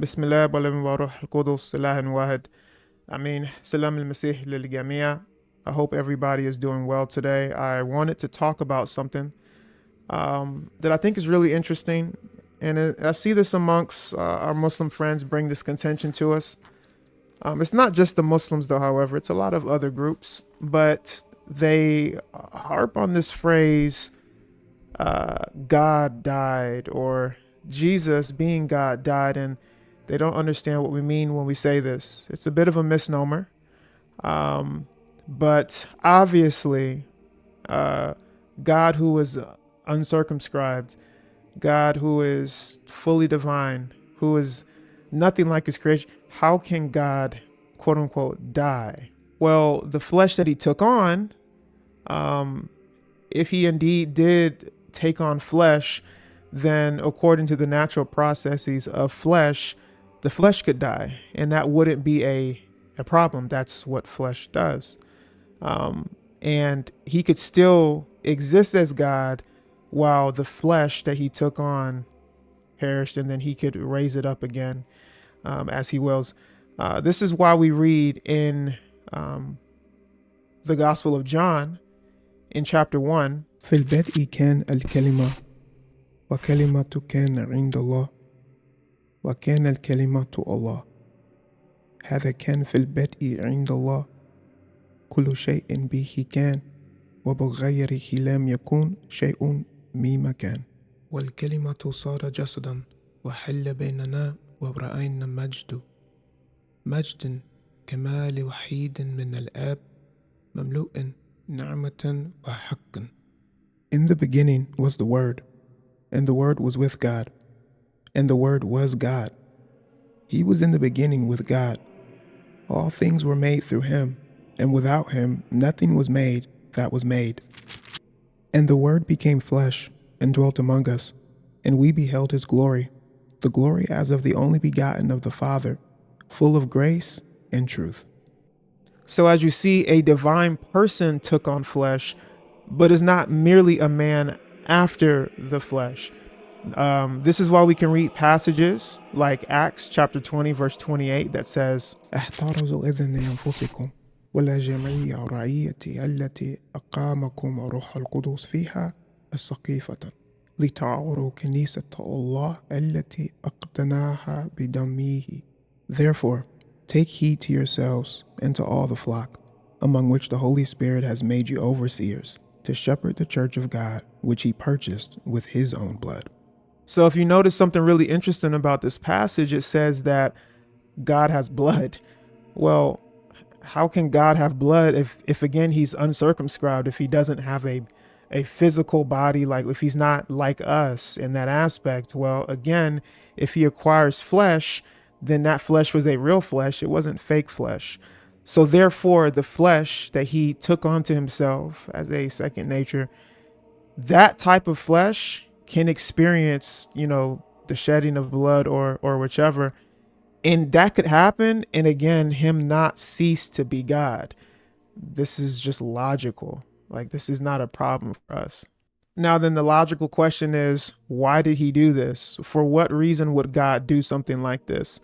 بسم الله والابن والروح القدس إله واحد. Amin. Salam al-Masih lil-Jamia. I hope everybody is doing well today. I wanted to talk about something that I think is really interesting. And I see this amongst our Muslim friends bring this contention to us. It's not just the Muslims, though, however, it's a lot of other groups. But they harp on this phrase, God died, or Jesus being God died, and they don't understand what we mean when we say this. It's a bit of a misnomer. But obviously, God who is uncircumscribed, God who is fully divine, who is nothing like his creation, how can God, quote unquote, die? Well, the flesh that he took on, if he indeed did take on flesh, then according to the natural processes of flesh, the flesh could die, and that wouldn't be a problem. That's what flesh does. And he could still exist as God while the flesh that he took on perished, and then he could raise it up again as he wills. This is why we read in the Gospel of John in chapter 1. في البدء كان الكلمة وكلمة كان عند الله وكان الكلمة الله هذا كان في البدء عند الله كل شيء به كان وبغيره لم يكن شيء مما كان والكلمة صار جسدا وحل بيننا ورأينا مجد كمال وحيد من الآب مملوء نعمة وحق. In the beginning was the Word, and the Word was with God, and the Word was God. He was in the beginning with God. All things were made through him, and without him nothing was made that was made. And the Word became flesh and dwelt among us, and we beheld his glory, the glory as of the only begotten of the Father, full of grace and truth. So as you see, a divine person took on flesh, but is not merely a man after the flesh. This is why we can read passages like Acts chapter 20 verse 28 that says, احترزوا إذن لأنفسكم ولا جميع رعيتي التي أقامكم روح القدس فيها السقيفة لتعوروا كنيسة الله التي أقتناها بدمه. Therefore, take heed to yourselves and to all the flock, among which the Holy Spirit has made you overseers, to shepherd the church of God, which he purchased with his own blood. So if you notice something really interesting about this passage, it says that God has blood. Well, how can God have blood if again, he's uncircumscribed, if he doesn't have a physical body, like if he's not like us in that aspect? Well, again, if he acquires flesh, then that flesh was a real flesh. It wasn't fake flesh. So therefore, the flesh that he took onto himself as a second nature, that type of flesh can experience, the shedding of blood or whichever. And that could happen. And again, him not cease to be God. This is just logical. Like, this is not a problem for us. Now, then the logical question is, why did he do this? For what reason would God do something like this?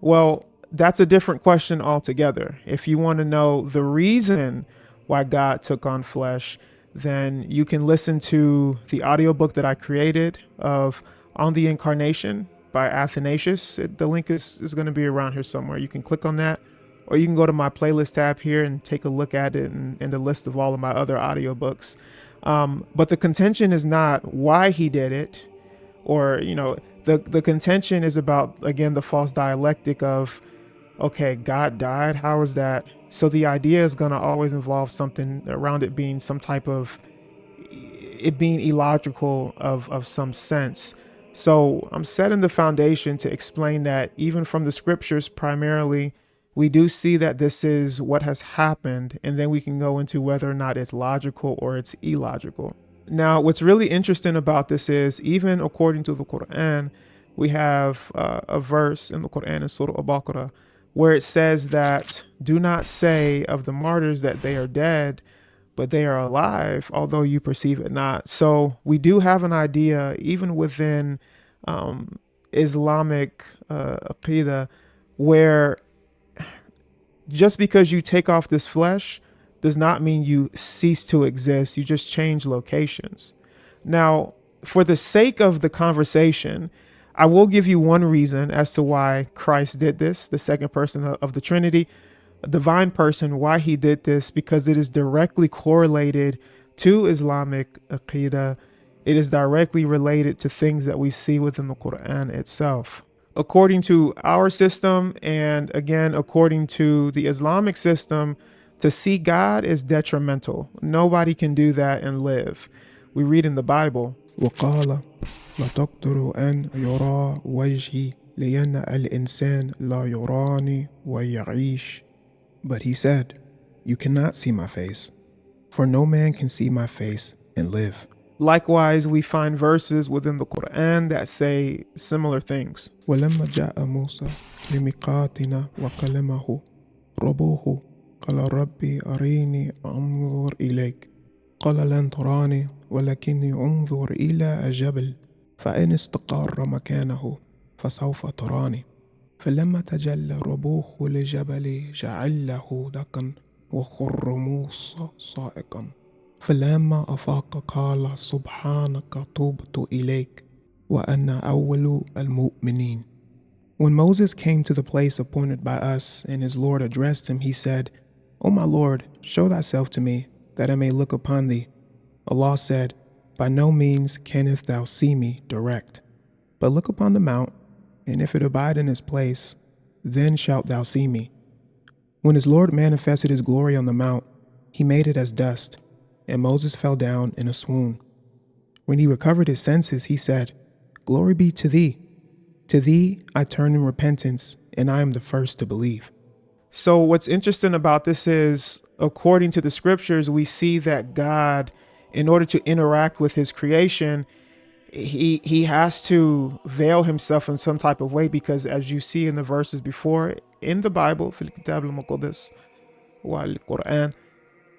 Well, that's a different question altogether. If you want to know the reason why God took on flesh, then you can listen to the audiobook that I created of On the Incarnation by Athanasius. The link is going to be around here somewhere. You can click on that, or you can go to my playlist tab here and take a look at it and the list of all of my other audiobooks. But the contention is not why he did it, or, the contention is about, again, the false dialectic of, okay, God died. How is that? So the idea is going to always involve something around it being some type of, it being illogical of some sense. So I'm setting the foundation to explain that even from the scriptures, primarily, we do see that this is what has happened. And then we can go into whether or not it's logical or it's illogical. Now, what's really interesting about this is, even according to the Quran, we have a verse in the Quran in Surah Al-Baqarah where it says that, do not say of the martyrs that they are dead, but they are alive, although you perceive it not. So we do have an idea, even within Islamic aqidah, where just because you take off this flesh does not mean you cease to exist. You just change locations. Now, for the sake of the conversation, I will give you one reason as to why Christ did this, the second person of the Trinity, a divine person, why he did this, because it is directly correlated to Islamic aqidah. It is directly related to things that we see within the Quran itself. According to our system, and again, according to the Islamic system, to see God is detrimental. Nobody can do that and live. We read in the Bible, وقال لا تقدر أن يرى وجهي لأن الإنسان لا يراني ويعيش. But he said, you cannot see my face, for no man can see my face and live. Likewise, we find verses within the Quran that say similar things. ولما جاء موسى لميقاتنا وكلمه ربه قال ربي أريني أنظر إليك قال لن تراني ولكني انظر إلى الجبل فإن استقر مكانه فسوف تراني فلما تجلى ربه للجبل جعله دكا وخر موسى صائقا فلما أفاق قال سبحانك تبت إليك وأنا أول المؤمنين. When Moses came to the place appointed by us and his Lord addressed him, he said, O my Lord, show thyself to me, that I may look upon thee. Allah said, by no means canst thou see me direct, but look upon the mount, and if it abide in its place, then shalt thou see me. When his Lord manifested his glory on the mount, he made it as dust, and Moses fell down in a swoon. When he recovered his senses, he said, Glory be to thee. To thee I turn in repentance, and I am the first to believe. So what's interesting about this is, according to the scriptures, we see that God, in order to interact with his creation, he has to veil himself in some type of way, because as you see in the verses before in the Bible, في الكتاب المقدس والقرآن,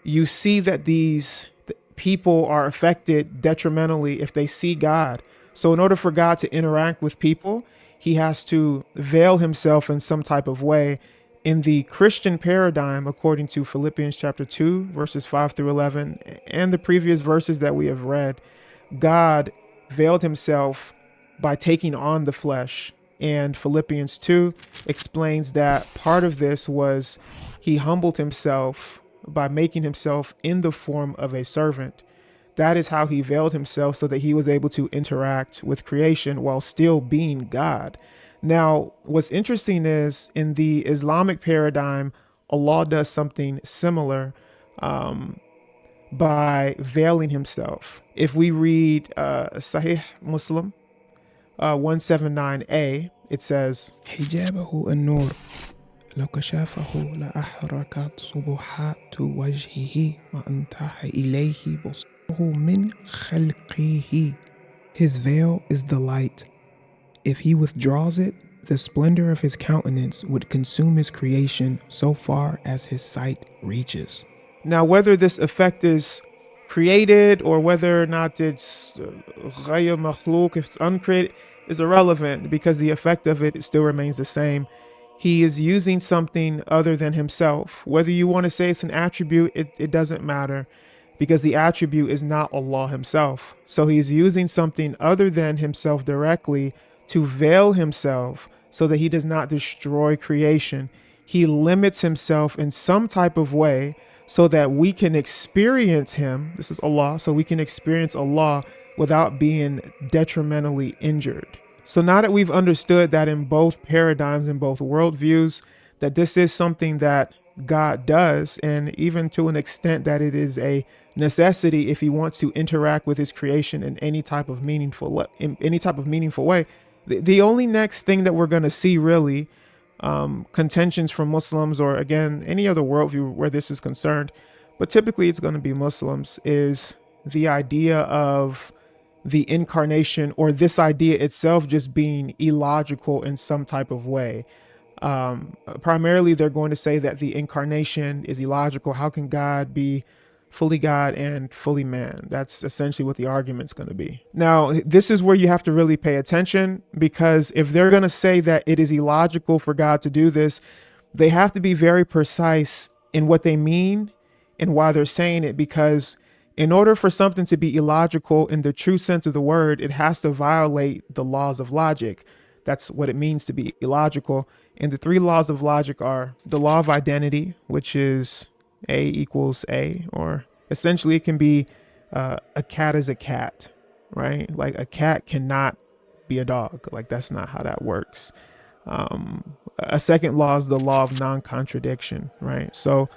you see that these people are affected detrimentally if they see God. So in order for God to interact with people, he has to veil himself in some type of way. In the Christian paradigm, according to Philippians chapter 2, verses 5 through 11, and the previous verses that we have read, God veiled himself by taking on the flesh. And Philippians 2 explains that part of this was he humbled himself by making himself in the form of a servant. That is how he veiled himself, so that he was able to interact with creation while still being God. Now, what's interesting is in the Islamic paradigm, Allah does something similar by veiling himself. If we read Sahih Muslim 179a, it says, حجابه النور لو كشافه لأحرقت صبحات وجهه وانتهى إليه بصره من خلقه. His veil is the light. If he withdraws it, the splendor of his countenance would consume his creation so far as his sight reaches. Now, whether this effect is created or whether or not it's ghayr makhluk, if it's uncreated, is irrelevant, because the effect of it still remains the same. He is using something other than himself. Whether you want to say it's an attribute, it doesn't matter, because the attribute is not Allah himself. So he's using something other than himself directly to veil himself so that he does not destroy creation. He limits himself in some type of way so that we can experience him. This is Allah. So we can experience Allah without being detrimentally injured. So now that we've understood that in both paradigms, in both worldviews, that this is something that God does, and even to an extent that it is a necessity if he wants to interact with his creation in any type of meaningful way. The only next thing that we're going to see really, contentions from Muslims, or again any other worldview where this is concerned, but typically it's going to be Muslims, is the idea of the incarnation, or this idea itself just being illogical in some type of way. Primarily, they're going to say that the incarnation is illogical. How can God be fully God and fully man. That's essentially what the argument's going to be. Now, this is where you have to really pay attention, because if they're going to say that it is illogical for God to do this, they have to be very precise in what they mean and why they're saying it, because in order for something to be illogical in the true sense of the word, it has to violate the laws of logic. That's what it means to be illogical. And the three laws of logic are the law of identity, which is A equals A, or essentially it can be a cat is a cat, right? Like a cat cannot be a dog. Like that's not how that works. A second law is the law of non-contradiction, right? So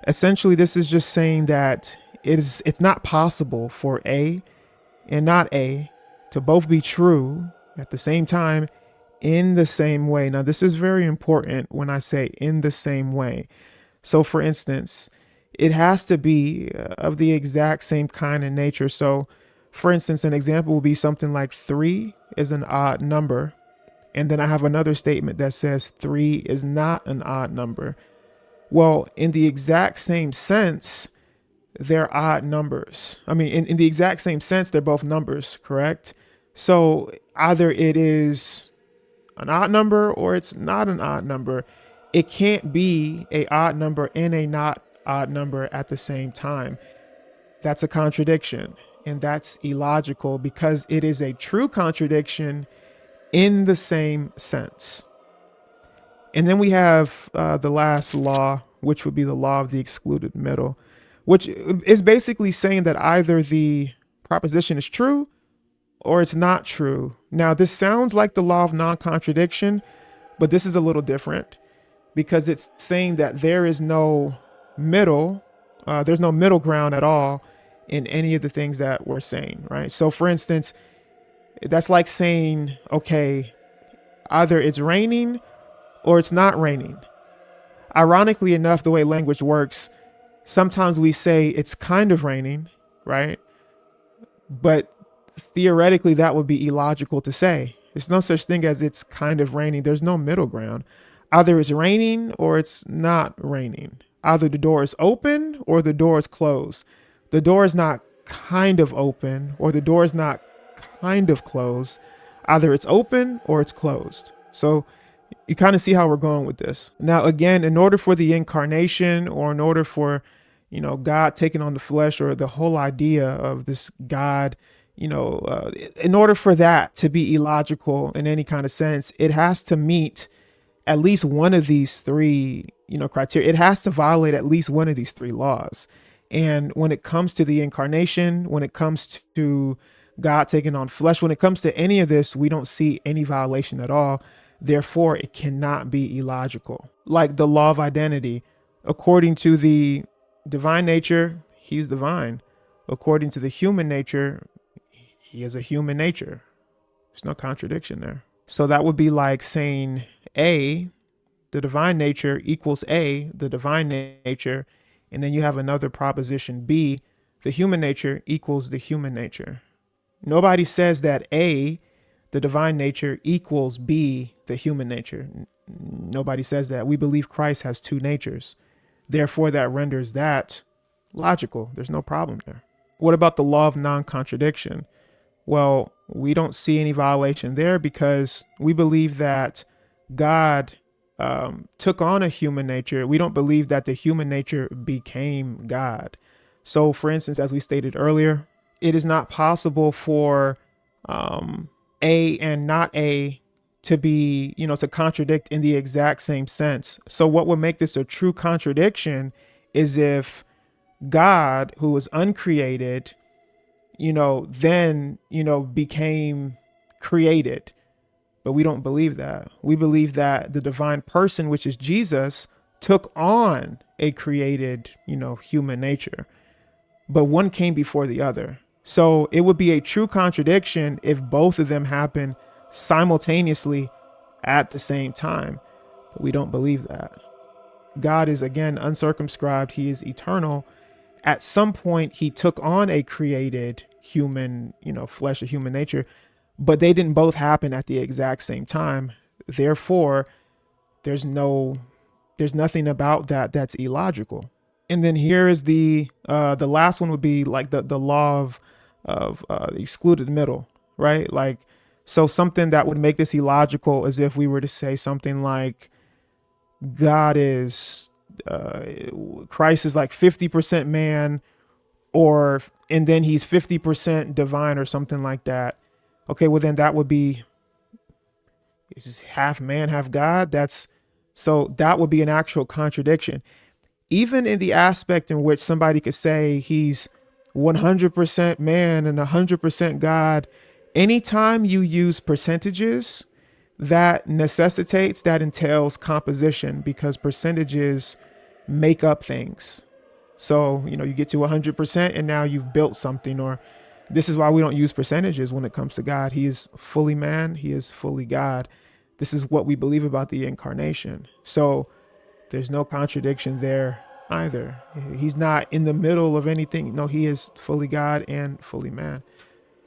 essentially this is just saying that it's not possible for A and not A to both be true at the same time in the same way. Now, this is very important when I say in the same way. So, for instance, it has to be of the exact same kind of nature. So, for instance, an example would be something like 3 is an odd number. And then I have another statement that says 3 is not an odd number. Well, in the exact same sense, they're odd numbers. I mean, in the exact same sense, they're both numbers, correct? So either it is an odd number or it's not an odd number. It can't be a odd number and a not odd number at the same time. That's a contradiction, and that's illogical because it is a true contradiction in the same sense. And then we have the last law, which would be the law of the excluded middle, which is basically saying that either the proposition is true or it's not true. Now, this sounds like the law of non-contradiction, but this is a little different because it's saying that there is no middle, there's no middle ground at all in any of the things that we're saying, right? So for instance, that's like saying, okay, either it's raining or it's not raining. Ironically enough, the way language works, sometimes we say it's kind of raining, right? But theoretically, that would be illogical to say. There's no such thing as it's kind of raining. There's no middle ground. Either it's raining or it's not raining. Either the door is open or the door is closed. The door is not kind of open or the door is not kind of closed. Either it's open or it's closed. So you kind of see how we're going with this. Now, again, in order for the incarnation or in order for, God taking on the flesh or the whole idea of this God, in order for that to be illogical in any kind of sense, it has to meet at least one of these three, criteria. It has to violate at least one of these three laws. And when it comes to the incarnation, when it comes to God taking on flesh, when it comes to any of this, we don't see any violation at all. Therefore, it cannot be illogical. Like the law of identity, according to the divine nature, he's divine. According to the human nature, he has a human nature. There's no contradiction there. So that would be like saying A, the divine nature equals A, the divine nature. And then you have another proposition B, the human nature equals the human nature. Nobody says that A, the divine nature equals B, the human nature. Nobody says that. We believe Christ has two natures. Therefore, that renders that logical. There's no problem there. What about the law of non-contradiction? Well, we don't see any violation there because we believe that God took on a human nature. We don't believe that the human nature became God. So, for instance, as we stated earlier, it is not possible for A and not A to be, to contradict in the exact same sense. So what would make this a true contradiction is if God, who was uncreated, then, became created. But we don't believe that. We believe that the divine person, which is Jesus, took on a created, human nature. But one came before the other. So it would be a true contradiction if both of them happen simultaneously at the same time. But we don't believe that. God is, again, uncircumscribed. He is eternal. At some point, he took on a created human, flesh, a human nature, but they didn't both happen at the exact same time. Therefore, there's nothing about that that's illogical. And then here is the last one would be like the law of the excluded middle, right? Like, so something that would make this illogical is if we were to say something like God is uh, Christ is like 50% man, or and then he's 50% divine or something like that. Okay, well then that would be, is half man, half God. That's, so that would be an actual contradiction. Even in the aspect in which somebody could say he's 100% man and 100% God, anytime you use percentages, that necessitates, that entails composition, because percentages make up things. So, you get to 100% and now you've built something. Or this is why we don't use percentages when it comes to God. He is fully man, he is fully God. This is what we believe about the incarnation. So there's no contradiction there either. He's not in the middle of anything. No, he is fully God and fully man.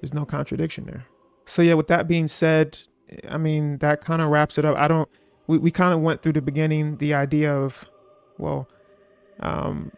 There's no contradiction there. So yeah, with that being said, I mean, that kind of wraps it up. We kind of went through the beginning, the idea of, well, um,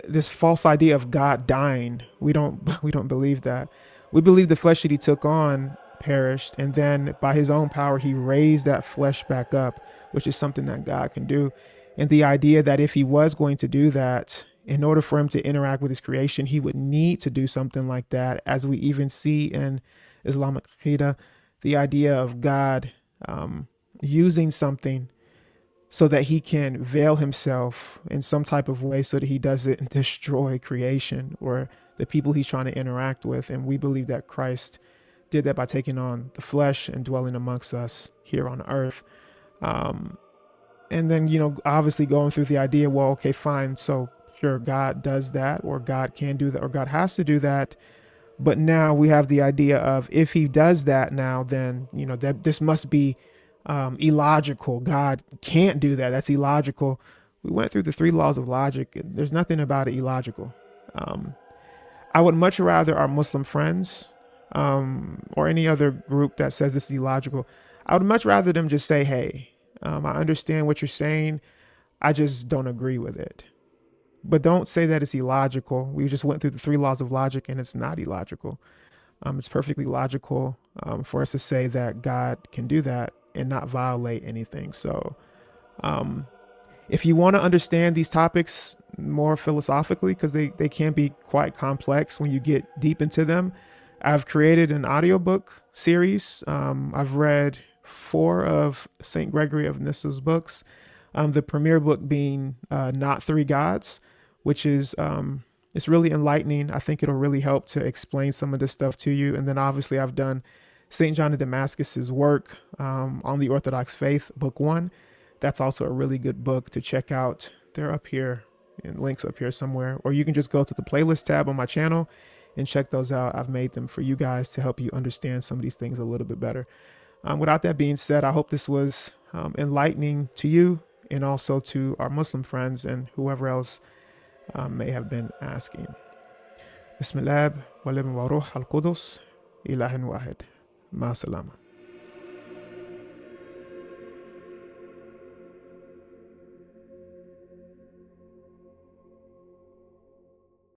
this false idea of God dying. We don't believe that. We believe the flesh that he took on perished, and then by his own power he raised that flesh back up, which is something that God can do. And the idea that if he was going to do that, in order for him to interact with his creation, he would need to do something like that, as we even see in Islamic Aqidah, the idea of God using something so that he can veil himself in some type of way so that he doesn't destroy creation or the people he's trying to interact with. And we believe that Christ did that by taking on the flesh and dwelling amongst us here on earth. And then, obviously going through the idea, well, okay, fine. So sure, God does that, or God can do that, or God has to do that. But now we have the idea of, if he does that now, then, that this must be illogical. God can't do that. That's illogical. We went through the 3 laws of logic. There's nothing about it illogical. I would much rather our Muslim friends, or any other group that says this is illogical, I would much rather them just say, hey, I understand what you're saying, I just don't agree with it. But don't say that it's illogical. We just went through the 3 laws of logic and it's not illogical. It's perfectly logical for us to say that God can do that and not violate anything. So if you want to understand these topics more philosophically, because they can be quite complex when you get deep into them, I've created an audiobook series. I've read 4 of St. Gregory of Nyssa's books. The premier book being Not 3 Gods, which is it's really enlightening. I think it'll really help to explain some of this stuff to you. And then obviously I've done St. John of Damascus's work on the Orthodox faith, book 1. That's also a really good book to check out. They're up here, and links up here somewhere. Or you can just go to the playlist tab on my channel and check those out. I've made them for you guys to help you understand some of these things a little bit better. Without that being said, I hope this was enlightening to you, and also to our Muslim friends and whoever else may have been asking. Bismillah, wa libn wa ruh al-Qudus, ilahin wahid. Ma salama.